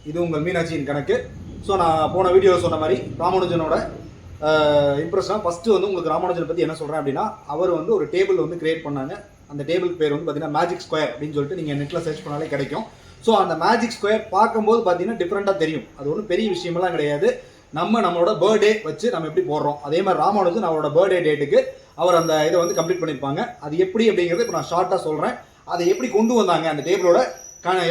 இது உங்கள் மீனாட்சியின் கணக்கு. ஸோ நான் போன வீடியோவில் சொன்ன மாதிரி ராமானுஜனோட இம்ப்ரெஷனாக ஃபஸ்ட்டு வந்து உங்களுக்கு ராமானுஜனை பற்றி என்ன சொல்கிறேன் அப்படின்னா, அவர் வந்து ஒரு டேபிள் வந்து கிரியேட் பண்ணாங்க. அந்த டேபிள் பேர் வந்து பார்த்தீங்கன்னா மேஜிக் ஸ்கொயர் அப்படின்னு சொல்லிட்டு நீங்கள் நெட்டில் சர்ச் பண்ணாலே கிடைக்கும். ஸோ அந்த மேஜிக் ஸ்கொயர் பார்க்கும்போது பார்த்தீங்கன்னா டிஃப்ரெண்ட்டாக தெரியும். அது ஒன்றும் பெரிய விஷயமெல்லாம் கிடையாது. நம்மளோட பர்த்டே வச்சு நம்ம எப்படி போடுறோம், அதே மாதிரி ராமானுஜன் அவரோட பர்த்டே டேட்டுக்கு அவர் அந்த இதை வந்து கம்ப்ளீட் பண்ணியிருப்பாங்க. அது எப்படி அப்படிங்கிறது இப்போ நான் ஷார்ட்டாக சொல்கிறேன். அதை எப்படி கொண்டு வந்தாங்க, அந்த டேபிளோட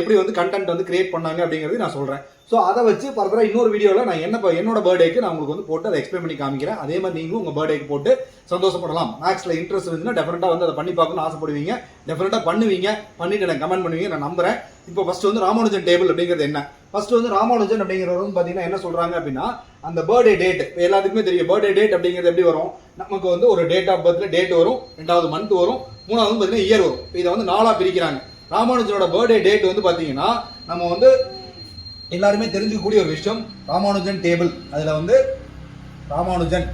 எப்படி வந்து கண்டென்ட் வந்து கிரியேட் பண்ணாங்க அப்படிங்கிறது நான் சொல்கிறேன். ஸோ அதை வச்சு ஃபர்தராக இன்னொரு வீடியோவில் நான் என்னோட பர்த்டேக்கு நான் உங்களுக்கு வந்து போட்டு அதை எக்ஸ்பிளைன் பண்ணி காமிக்கிறேன். அதே மாதிரி நீங்களும் உங்கள் பர்த்டேக்கு போட்டு சந்தோஷப்படலாம். மேக்ஸில் இன்ட்ரெஸ்ட் இருந்துச்சுன்னா டெஃபினட்டாக வந்து அதை பண்ணி பார்க்கணும்னு ஆசைப்படுவீங்க. டெஃபினட்டாக பண்ணுவீங்க, பண்ணிட்டு எனக்கு கமெண்ட் பண்ணுவீங்க, நான் நம்புறேன். இப்போ ஃபர்ஸ்ட் வந்து ராமானுஜன் டேபிள் அப்படிங்கிறது என்ன? ஃபர்ஸ்ட் வந்து ராமானுஜன் அப்படிங்கிறவர் வந்து பார்த்தீங்கன்னா என்ன சொல்கிறாங்க அப்படின்னா, அந்த பர்த்டே டேட் எல்லாத்துக்குமே தெரியும். பர்த்டே டேட் அப்படிங்கிறது எப்படி வரும்? நமக்கு வந்து ஒரு டேட் ஆஃப் பர்த்ல டேட் வரும், 2வது மந்த் வரும், 3வது வந்து பார்த்தீங்கன்னா இயர் வரும். இதை வந்து 4ஆக பிரிக்கிறாங்க. ராமானுஜனோட பர்த்டே டேட் வந்து பார்த்தீங்கன்னா நம்ம வந்து எல்லாருமே தெரிஞ்சுக்கக்கூடிய ஒரு விஷயம், ராமானுஜன் டேபிள். அதில் வந்து ராமானுஜன்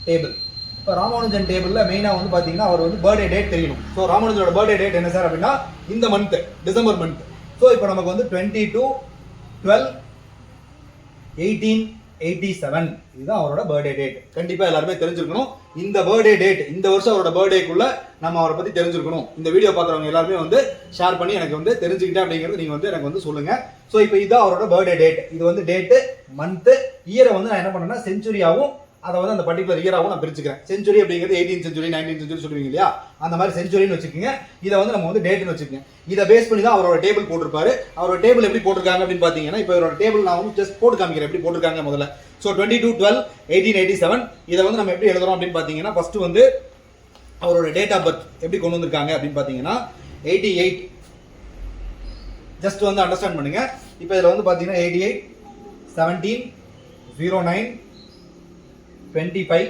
டேபிள். இப்போ ராமானுஜன் டேபிளில் மெயினாக வந்து பார்த்தீங்கன்னா அவர் வந்து பர்த்டே டேட் தெரியணும். ஸோ ராமானுஜனோட பர்த்டே டேட் என்ன சார் அப்படின்னா இந்த மந்த், டிசம்பர் மந்த். ஸோ இப்போ நமக்கு வந்து 22/12/1887 இதுதான் அவரோட பர்த்டே டேட். கண்டிப்பாக எல்லாருமே தெரிஞ்சிருக்கணும். இந்த பர்த்டே டேட், இந்த வருஷம் அவரோட பர்த்டேக்குள்ள நம்ம அவரை பற்றி தெரிஞ்சிருக்கணும். இந்த வீடியோ பார்க்குறவங்க எல்லாருமே வந்து ஷேர் பண்ணி எனக்கு வந்து தெரிஞ்சுக்கிட்டேன் அப்படிங்கிறது நீங்கள் வந்து எனக்கு வந்து சொல்லுங்க. ஸோ இப்போ இதுதான் அவரோட பர்த்டே டேட். இது வந்து டேட்டு, மந்த்து, இயரை வந்து நான் என்ன பண்ணேன்னா செஞ்சுரியாவும் அதை வந்து அந்த பர்டிகுலர் இயராகவும் நான் பிரிச்சுக்கிறேன். செஞ்சுரி அப்படிங்கிறது 18th செஞ்சுரி 19th செஞ்சுரி சொல்லுவீங்க இல்லையா, அந்த மாதிரி செஞ்சுரின்னு வச்சுக்கோங்க. இதை வந்து நம்ம வந்து டேட்னு வச்சுக்கோங்க. இதை பேஸ் பண்ணி தான் அவரோட டேபிள் போட்டிருப்பாரு. அவரோட டேபிள் எப்படி போட்டிருக்காங்க அப்படின்னு பார்த்தீங்கன்னா, இப்போ இவரோட டேபிள் நான் வந்து ஜஸ்ட் போட்டு காமிக்கிறேன் எப்படி போட்டிருக்காங்க முதல்ல. ஸோ 22/12/1887 இதை வந்து நம்ம எப்படி எழுதுறோம் அப்படின்னு பார்த்தீங்கன்னா, ஃபர்ஸ்ட் வந்து அவரோட டேட் ஆஃப் பர்த் எப்படி கொண்டு வந்திருக்காங்க அப்படின்னு பார்த்தீங்கன்னா 88. ஜஸ்ட் வந்து அண்டர்ஸ்டாண்ட் பண்ணுங்க. இப்போ இதில் வந்து பார்த்தீங்கன்னா 88/17/09/25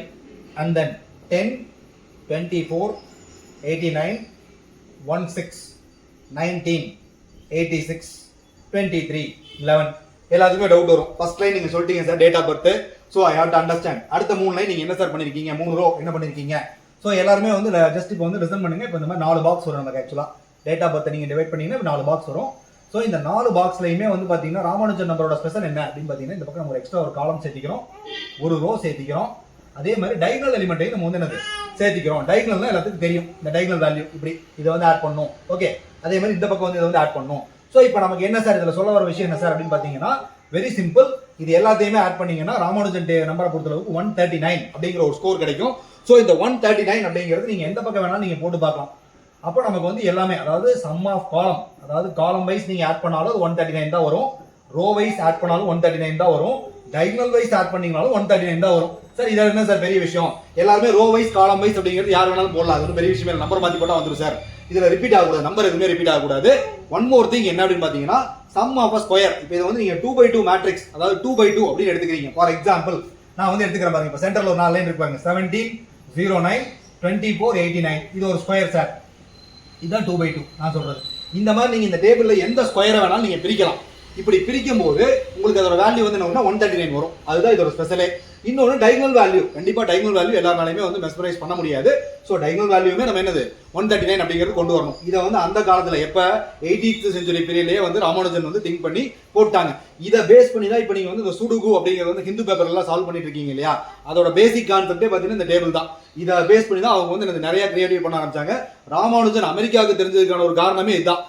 and then 10/24/89/16/19/86/23/11 எல்லாத்துக்குமே டவுட் வரும். ஃபர்ஸ்ட் லைன் நீங்க சொல்லிட்டீங்க sir date of birth. So I have to understand. அடுத்த 3 லைன் நீங்க என்ன சார் பண்ணிருக்கீங்க, 3 ரோ என்ன பண்ணிருக்கீங்க. ஸோ எல்லாருமே வந்து ஜஸ்ட் இப்போ வந்து லிசன் பண்ணுங்க. இப்போ இந்த மாதிரி 4 பாக்ஸ் வரும் நமக்கு. ஆக்சுவலா டேட் ஆஃப் பர்த் நீங்க டிவைட் பண்ணீங்கன்னா 4 பாக்ஸ் வரும். ஸோ இந்த 4 பாக்ஸ்லையுமே வந்து பார்த்தீங்கன்னா ராமானுஜன் நம்பரோட ஸ்பெஷல் என்ன அப்படின்னு பார்த்தீங்கன்னா, இந்த பக்கம் நம்ம ஒரு எக்ஸ்ட்ரா ஒரு காலம் சேர்த்திக்கிறோம், ஒரு ரோ சேர்த்திக்கிறோம். அதே மாதிரி டைகனல் எலிமெண்ட்டையும் நம்ம வந்து என்னது சேர்த்திக்கிறோம். டைகனல்னா எல்லாத்துக்கும் தெரியும், இந்த டைகனல் வேல்யூ இப்படி இதை வந்து ஆட் பண்ணும். ஓகே, அதே மாதிரி இந்த பக்கம் வந்து இதை வந்து ஆட் பண்ணும். ஸோ இப்போ நமக்கு என்ன சார் இதில் சொல்ல வர விஷயம் என்ன சார் அப்படின்னு பார்த்தீங்கன்னா, வெரி சிம்பிள். இது எல்லாத்தையுமே ஆட் பண்ணீங்கன்னா ராமானுஜன் நம்பரை பொறுத்தளவுக்கு 139 அப்படிங்கிற ஒரு ஸ்கோர் கிடைக்கும். ஸோ இந்த 139 அப்படிங்கிறது நீங்கள் எந்த பக்கம் வேணாலும் நீங்கள் போட்டு பார்க்கலாம். அப்போ நமக்கு வந்து எல்லாமே, அதாவது சம் ஆஃப் காலம், அதாவது காலம் வைஸ் நீங்க ஆட் பண்ணாலும் 139 தான் வரும், ரோ வைஸ் ஆட் பண்ணாலும் 139 தான் வரும், டைகனல் வைஸ் ஆட் பண்ணீங்கனாலும் 139 தான் வரும். சார் இது என்ன சார் பெரிய விஷயம், எல்லாருமே ரோ வைஸ் காலம் வைஸ் அப்படிங்கிறது யார் வேணாலும் போடலாம், அது பெரிய விஷயம் இல்லை. நம்பர் மாத்தி போட்டா வந்துடும் சார். இதுல ரிப்பீட் ஆகக்கூடாது, நம்பர் எதுவுமே ரிப்பீட் ஆகக்கூடாது. ஒன் மோர் திங் என்ன அப்படின்னு பாத்தீங்கன்னா, சம் ஆஃப் அ ஸ்கொயர். இப்போ இதை வந்து நீங்க 2/2 மேட்ரிக்ஸ், அதாவது 2/2 அப்படின்னு எடுத்துக்கிறீங்க. ஃபார் எக்ஸாம்பிள் நான் வந்து எடுத்துக்கிறேன் பாருங்க. இப்போ சென்டர்ல ஒரு 4 லைன் இருப்பாங்க, 17/09/24/89 இது ஒரு ஸ்கொயர் சார். இதுதான் 2/2 நான் சொல்றது. இந்த மாதிரி நீங்க இந்த டேபிள்ல எந்த ஸ்கொயரை வேணாலும் நீங்க பிரிக்கலாம். இப்படி பிரிக்கும் போது உங்களுக்கு அதோட வேல்யூ வந்து என்ன 139 வரும். அதுதான் இதோட ஸ்பெஷலே. இன்னொன்று டைகனல் வேல்யூ. கண்டிப்பா டைகனல் வேல்யூ எல்லாருனாலுமே வந்து மெஸ்மரைஸ் பண்ண முடியாது. ஸோ டைகனல் வேல்யூமே நம்ம என்னது 139 அப்படிங்கிறது கொண்டு வரணும். இதை வந்து அந்த காலத்துல எப்ப 18th செஞ்சுரி பீரியட்லயே வந்து ராமானுஜன் வந்து திங்க் பண்ணி போட்டாங்க. இதை பேஸ் பண்ணி தான் இப்போ நீங்க வந்து இந்த சுடுகு அப்படிங்கிறது வந்து ஹிந்து பேப்பர் எல்லாம் சால்வ் பண்ணிட்டு இருக்கீங்க இல்லையா, அதோட பேசிக் கான்செப்டே பார்த்தீங்கன்னா இந்த டேபிள் தான். இதை பேஸ் பண்ணி தான் அவங்க வந்து நிறைய கிரியேட்டிவ் பண்ண ஆரம்பிச்சாங்க. ராமானுஜன் அமெரிக்காவுக்கு தெரிஞ்சதுக்கான ஒரு காரணமே இதுதான்.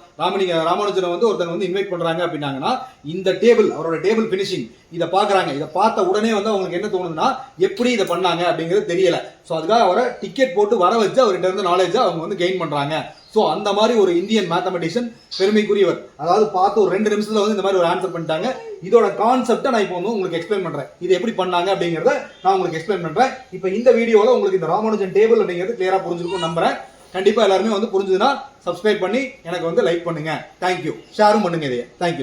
ராமானுஜனை வந்து ஒருத்தங்க வந்து இன்வைட் பண்றாங்க அப்படின்னாங்கன்னா, இந்த டேபிள் அவரோட டேபிள் பினிஷிங் இதை பாக்குறாங்க. இதை பார்த்த உடனே வந்து அவங்களுக்கு என்ன தோணுதுன்னா, எப்படி இதை பண்ணாங்க அப்படிங்கிறது தெரியல. ஸோ அதுக்காக அவரை டிக்கெட் போட்டு வர வச்சு அவர்கிட்ட இருந்து நாலேஜ் அவங்க வந்து கெயின் பண்றாங்க. ஸோ அந்த மாதிரி ஒரு இந்தியன் மேத்தமெட்டிஷியன் பெருமைக்குரியவர். அதாவது பார்த்து ஒரு 2 நிமிஷத்துல வந்து இந்த மாதிரி ஒரு ஆன்சர் பண்ணிட்டாங்க. இதோட கான்செப்டை நான் இப்போ வந்து உங்களுக்கு எக்ஸ்பிளைன் பண்றேன். இது எப்படி பண்ணாங்க அப்படிங்கிறத நான் உங்களுக்கு எக்ஸ்பிளைன் பண்றேன். இப்போ இந்த வீடியோவில் உங்களுக்கு இந்த ராமானுஜன் டேபிள் அப்படிங்கிறது கிளியரா புரிஞ்சிருக்கும் நம்புறேன். கண்டிப்பா எல்லாருமே வந்து புரிஞ்சுதுன்னா சப்ஸ்கிரைப் பண்ணி எனக்கு வந்து லைக் பண்ணுங்க. தேங்க்யூ. ஷேரும் பண்ணுங்க இதையே. தேங்க்யூ.